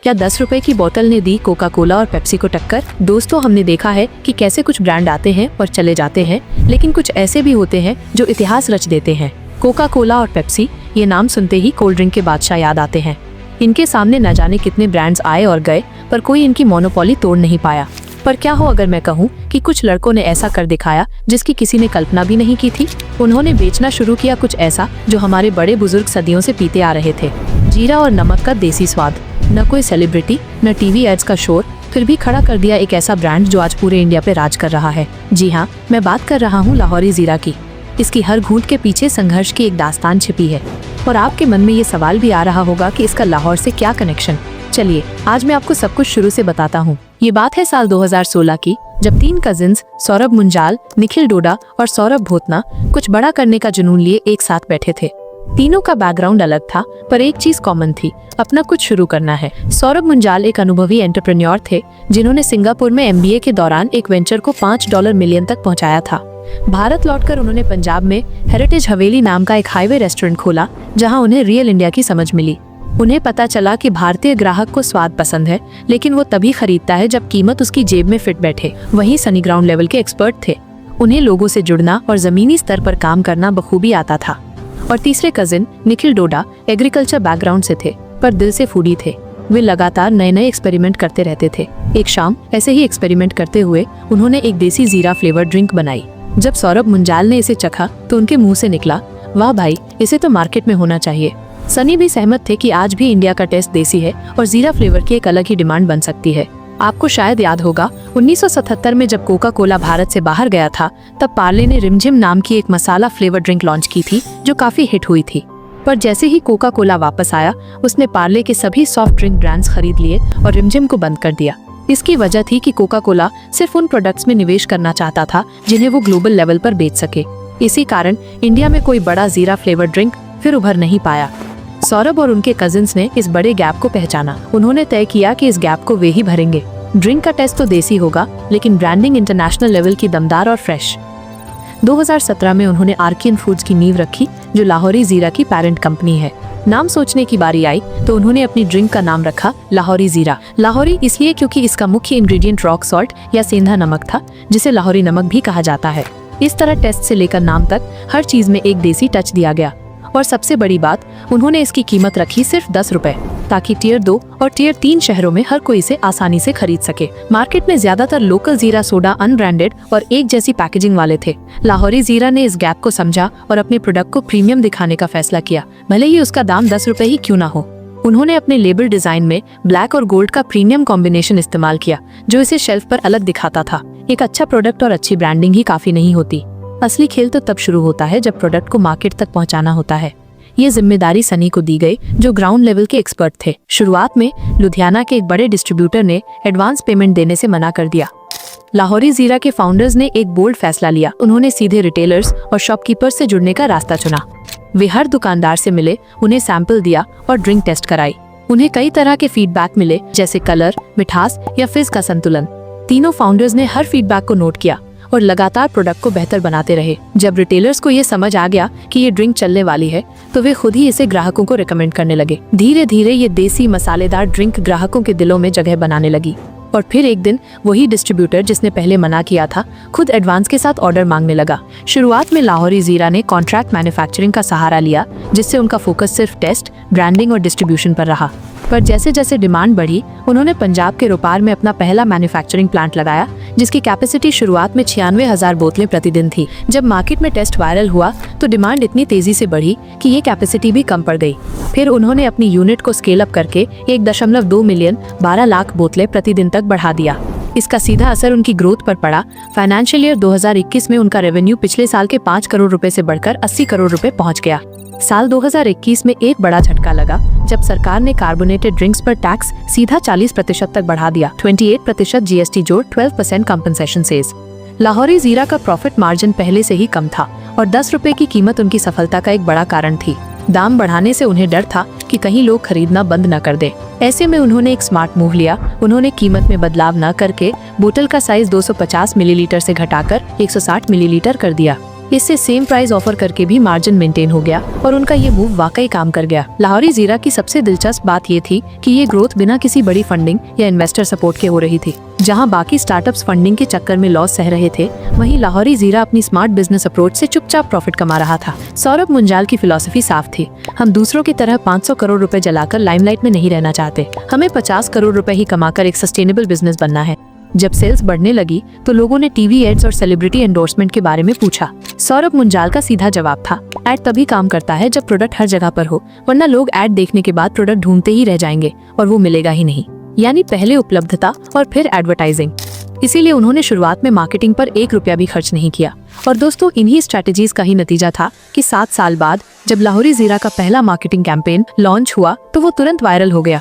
क्या 10 रुपए की बोतल ने दी कोका कोला और पेप्सी को टक्कर? दोस्तों, हमने देखा है कि कैसे कुछ ब्रांड आते हैं और चले जाते हैं, लेकिन कुछ ऐसे भी होते हैं जो इतिहास रच देते हैं। कोका कोला और पेप्सी, ये नाम सुनते ही कोल्ड ड्रिंक के बादशाह याद आते हैं। इनके सामने न जाने कितने ब्रांड्स आए और गए, पर कोई इनकी मोनोपोली तोड़ नहीं पाया। पर क्या हो अगर मैं कहूँ कि कुछ लड़कों ने ऐसा कर दिखाया जिसकी किसी ने कल्पना भी नहीं की थी। उन्होंने बेचना शुरू किया कुछ ऐसा जो हमारे बड़े बुजुर्ग सदियों से पीते आ रहे थे। जीरा और नमक का देसी स्वाद। न कोई सेलिब्रिटी, न टीवी एड्स का शोर, फिर भी खड़ा कर दिया एक ऐसा ब्रांड जो आज पूरे इंडिया पे राज कर रहा है। जी हाँ, मैं बात कर रहा हूँ लाहौरी जीरा की। इसकी हर घूंट के पीछे संघर्ष की एक दास्तान छिपी है और आपके मन में ये सवाल भी आ रहा होगा कि इसका लाहौर से क्या कनेक्शन। चलिए, आज मैं आपको सब कुछ शुरू से बताता हूँ। ये बात है साल 2016 की, जब 3 कजिन्स सौरभ मुंजाल, निखिल डोडा और सौरभ भोतना कुछ बड़ा करने का जुनून लिए एक साथ बैठे थे। तीनों का बैकग्राउंड अलग था, पर एक चीज कॉमन थी, अपना कुछ शुरू करना है। सौरभ मुंजाल एक अनुभवी एंटरप्रेन्योर थे जिन्होंने सिंगापुर में MBA के दौरान एक वेंचर को $5 मिलियन तक पहुंचाया था। भारत लौटकर उन्होंने पंजाब में हेरिटेज हवेली नाम का एक हाईवे रेस्टोरेंट खोला, जहां उन्हें रियल इंडिया की समझ मिली। उन्हें पता चला कि भारतीय ग्राहक को स्वाद पसंद है, लेकिन वो तभी खरीदता है जब कीमत उसकी जेब में फिट बैठे। वहीं सनी ग्राउंड लेवल के एक्सपर्ट थे, उन्हें लोगों से जुड़ना और जमीनी स्तर पर काम करना बखूबी आता था। और तीसरे कजिन निखिल डोडा एग्रीकल्चर बैकग्राउंड से थे, पर दिल से फूडी थे। वे लगातार नए नए एक्सपेरिमेंट करते रहते थे। एक शाम ऐसे ही एक्सपेरिमेंट करते हुए उन्होंने एक देसी जीरा फ्लेवर ड्रिंक बनाई। जब सौरभ मुंजाल ने इसे चखा तो उनके मुंह से निकला, वाह भाई, इसे तो मार्केट में होना चाहिए। सनी भी सहमत थे कि आज भी इंडिया का टेस्ट देसी है और जीरा फ्लेवर की एक अलग ही डिमांड बन सकती है। आपको शायद याद होगा 1977 में जब कोका कोला भारत से बाहर गया था, तब पार्ले ने रिमझिम नाम की एक मसाला फ्लेवर ड्रिंक लॉन्च की थी जो काफी हिट हुई थी। पर जैसे ही कोका कोला वापस आया, उसने पार्ले के सभी सॉफ्ट ड्रिंक ब्रांड्स खरीद लिए और रिमझिम को बंद कर दिया। इसकी वजह थी कि कोका कोला सिर्फ उन प्रोडक्ट्स में निवेश करना चाहता था जिन्हें वो ग्लोबल लेवल पर बेच सके। इसी कारण इंडिया में कोई बड़ा जीरा फ्लेवर ड्रिंक फिर उभर नहीं पाया। सौरभ और उनके कजिन्स ने इस बड़े गैप को पहचाना। उन्होंने तय किया कि इस गैप को वे ही भरेंगे। ड्रिंक का टेस्ट तो देसी होगा, लेकिन ब्रांडिंग इंटरनेशनल लेवल की दमदार और फ्रेश। 2017 में उन्होंने आर्कियन फूड्स की नींव रखी, जो लाहौरी जीरा की पेरेंट कंपनी है। नाम सोचने की बारी आई तो उन्होंने अपनी ड्रिंक का नाम रखा लाहौरी जीरा। लाहौरी इसलिए क्योंकि इसका मुख्य इंग्रेडिएंट रॉक सॉल्ट या सेंधा नमक था, जिसे लाहौरी नमक भी कहा जाता है। इस तरह टेस्ट से लेकर नाम तक हर चीज में एक देसी टच दिया गया। और सबसे बड़ी बात, उन्होंने इसकी कीमत रखी सिर्फ 10 रुपए, ताकि टियर 2 और टियर 3 शहरों में हर कोई इसे आसानी से खरीद सके। मार्केट में ज्यादातर लोकल जीरा सोडा अनब्रांडेड और एक जैसी पैकेजिंग वाले थे। लाहौरी जीरा ने इस गैप को समझा और अपने प्रोडक्ट को प्रीमियम दिखाने का फैसला किया, भले ही उसका दाम 10 रुपए ही क्यों ना हो। उन्होंने अपने लेबल डिजाइन में ब्लैक और गोल्ड का प्रीमियम कॉम्बिनेशन इस्तेमाल किया, जो इसे शेल्फ पर अलग दिखाता था। एक अच्छा प्रोडक्ट और अच्छी ब्रांडिंग ही काफी नहीं होती। असली खेल तो तब शुरू होता है जब प्रोडक्ट को मार्केट तक पहुंचाना होता है। ये जिम्मेदारी सनी को दी गई, जो ग्राउंड लेवल के एक्सपर्ट थे। शुरुआत में लुधियाना के एक बड़े डिस्ट्रीब्यूटर ने एडवांस पेमेंट देने से मना कर दिया। लाहौरी जीरा के फाउंडर्स ने एक बोल्ड फैसला लिया। उन्होंने सीधे रिटेलर्स और शॉपकीपर्स से जुड़ने का रास्ता चुना। वे हर दुकानदार से मिले, उन्हें सैंपल दिया और ड्रिंक टेस्ट कराई। उन्हें कई तरह के फीडबैक मिले, जैसे कलर, मिठास या फिज का संतुलन। तीनों फाउंडर्स ने हर फीडबैक को नोट किया और लगातार प्रोडक्ट को बेहतर बनाते रहे। जब रिटेलर्स को ये समझ आ गया कि ये ड्रिंक चलने वाली है, तो वे खुद ही इसे ग्राहकों को रिकमेंड करने लगे। धीरे धीरे ये देसी मसालेदार ड्रिंक ग्राहकों के दिलों में जगह बनाने लगी। और फिर एक दिन वही डिस्ट्रीब्यूटर जिसने पहले मना किया था, खुद एडवांस के साथ ऑर्डर मांगने लगा। शुरुआत में लाहौरी जीरा ने कॉन्ट्रैक्ट मैन्युफैक्चरिंग का सहारा लिया, जिससे उनका फोकस सिर्फ टेस्ट, ब्रांडिंग और डिस्ट्रीब्यूशन पर रहा। पर जैसे जैसे डिमांड बढ़ी, उन्होंने पंजाब के रोपार में अपना पहला मैन्युफैक्चरिंग प्लांट लगाया, जिसकी कैपेसिटी शुरुआत में 96,000 बोतलें प्रतिदिन थी। जब मार्केट में टेस्ट वायरल हुआ तो डिमांड इतनी तेजी से बढ़ी कि ये कैपेसिटी भी कम पड़ गई। फिर उन्होंने अपनी यूनिट को स्केल अप करके 1.2 मिलियन 12 लाख बोतलें प्रतिदिन तक बढ़ा दिया। इसका सीधा असर उनकी ग्रोथ पर पड़ा। फाइनेंशियल ईयर 2021 में उनका रेवेन्यू पिछले साल के 5 करोड़ रुपए से बढ़कर 80 करोड़ रुपए पहुंच गया। साल 2021 में एक बड़ा झटका लगा, जब सरकार ने कार्बोनेटेड ड्रिंक्स पर टैक्स सीधा 40% तक बढ़ा दिया। 28% GST जोड़ 12% कंपनसेशन सेस। लाहौरी जीरा का प्रॉफिट मार्जिन पहले से ही कम था और 10 रुपए की कीमत उनकी सफलता का एक बड़ा कारण थी। दाम बढ़ाने से उन्हें डर था कि कहीं लोग खरीदना बंद न कर दें। ऐसे में उन्होंने एक स्मार्ट मूव लिया। उन्होंने कीमत में बदलाव न करके बोतल का साइज 250 मिलीलीटर से घटाकर 160 मिलीलीटर कर दिया। इससे सेम प्राइस ऑफर करके भी मार्जिन मेंटेन हो गया और उनका ये मूव वाकई काम कर गया। लाहौरी जीरा की सबसे दिलचस्प बात ये थी कि ये ग्रोथ बिना किसी बड़ी फंडिंग या इन्वेस्टर सपोर्ट के हो रही थी। जहां बाकी स्टार्टअप्स फंडिंग के चक्कर में लॉस सह रहे थे, वहीं लाहौरी जीरा अपनी स्मार्ट बिजनेस अप्रोच से चुपचाप प्रॉफिट कमा रहा था। सौरभ मुंजाल की फिलॉसफी साफ थी, हम दूसरों की तरह 500 करोड़ रुपए जलाकर लाइमलाइट में नहीं रहना चाहते, हमें 50 करोड़ रुपए ही कमाकर एक सस्टेनेबल बिजनेस बनना है। जब सेल्स बढ़ने लगी तो लोगों ने टीवी एड्स और सेलिब्रिटी एंडोर्समेंट के बारे में पूछा। सौरभ मुंजाल का सीधा जवाब था, एड तभी काम करता है जब प्रोडक्ट हर जगह पर हो, वरना लोग एड देखने के बाद प्रोडक्ट ढूंढते ही रह जाएंगे और वो मिलेगा ही नहीं। यानी पहले उपलब्धता और फिर एडवर्टाइजिंग। इसीलिए उन्होंने शुरुआत में मार्केटिंग पर 1 रुपया भी खर्च नहीं किया। और दोस्तों, इन्हीं स्ट्रेटेजीज का ही नतीजा था कि 7 साल बाद जब लाहौरी जीरा का पहला मार्केटिंग कैंपेन लॉन्च हुआ तो वो तुरंत वायरल हो गया।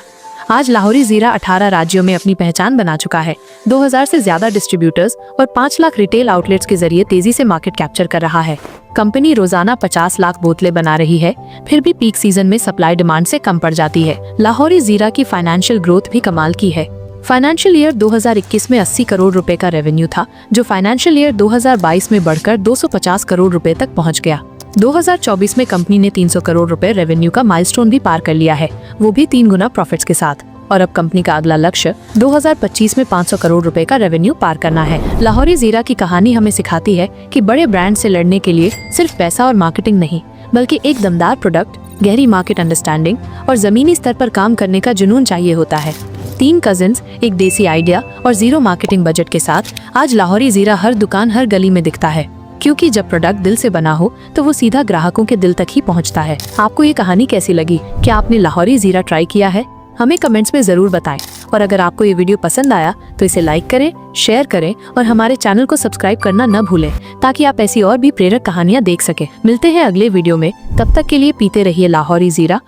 आज लाहौरी जीरा 18 राज्यों में अपनी पहचान बना चुका है। 2000 से ज्यादा डिस्ट्रीब्यूटर्स और 5 लाख रिटेल आउटलेट्स के जरिए तेजी से मार्केट कैप्चर कर रहा है। कंपनी रोजाना 50 लाख बोतलें बना रही है, फिर भी पीक सीजन में सप्लाई डिमांड से कम पड़ जाती है। लाहौरी जीरा की फाइनेंशियल ग्रोथ भी कमाल की है। फाइनेंशियल ईयर 2021 में 80 करोड़ रुपए का रेवेन्यू था, जो फाइनेंशियल ईयर 2022 में बढ़कर 250 करोड़ रुपए तक पहुंच गया। 2024 में कंपनी ने 300 करोड़ रुपए रेवेन्यू का माइलस्टोन भी पार कर लिया है, वो भी 3 गुना प्रॉफिट्स के साथ। और अब कंपनी का अगला लक्ष्य 2025 में 500 करोड़ रुपए का रेवेन्यू पार करना है। लाहौरी जीरा की कहानी हमें सिखाती है कि बड़े ब्रांड से लड़ने के लिए सिर्फ पैसा और मार्केटिंग नहीं, बल्कि एक दमदार प्रोडक्ट, गहरी मार्केट अंडरस्टैंडिंग और जमीनी स्तर पर काम करने का जुनून चाहिए होता है। 3 कजिन्स, एक देसी आइडिया और 0 मार्केटिंग बजट के साथ आज लाहौरी जीरा हर दुकान, हर गली में दिखता है। क्योंकि जब प्रोडक्ट दिल से बना हो तो वो सीधा ग्राहकों के दिल तक ही पहुंचता है। आपको ये कहानी कैसी लगी? क्या आपने लाहौरी जीरा ट्राई किया है? हमें कमेंट्स में जरूर बताएं। और अगर आपको ये वीडियो पसंद आया तो इसे लाइक करें, शेयर करें और हमारे चैनल को सब्सक्राइब करना न भूलें, ताकि आप ऐसी और भी प्रेरक कहानियां देख सकें। मिलते हैं अगले वीडियो में, तब तक के लिए पीते रहिए लाहौरी जीरा।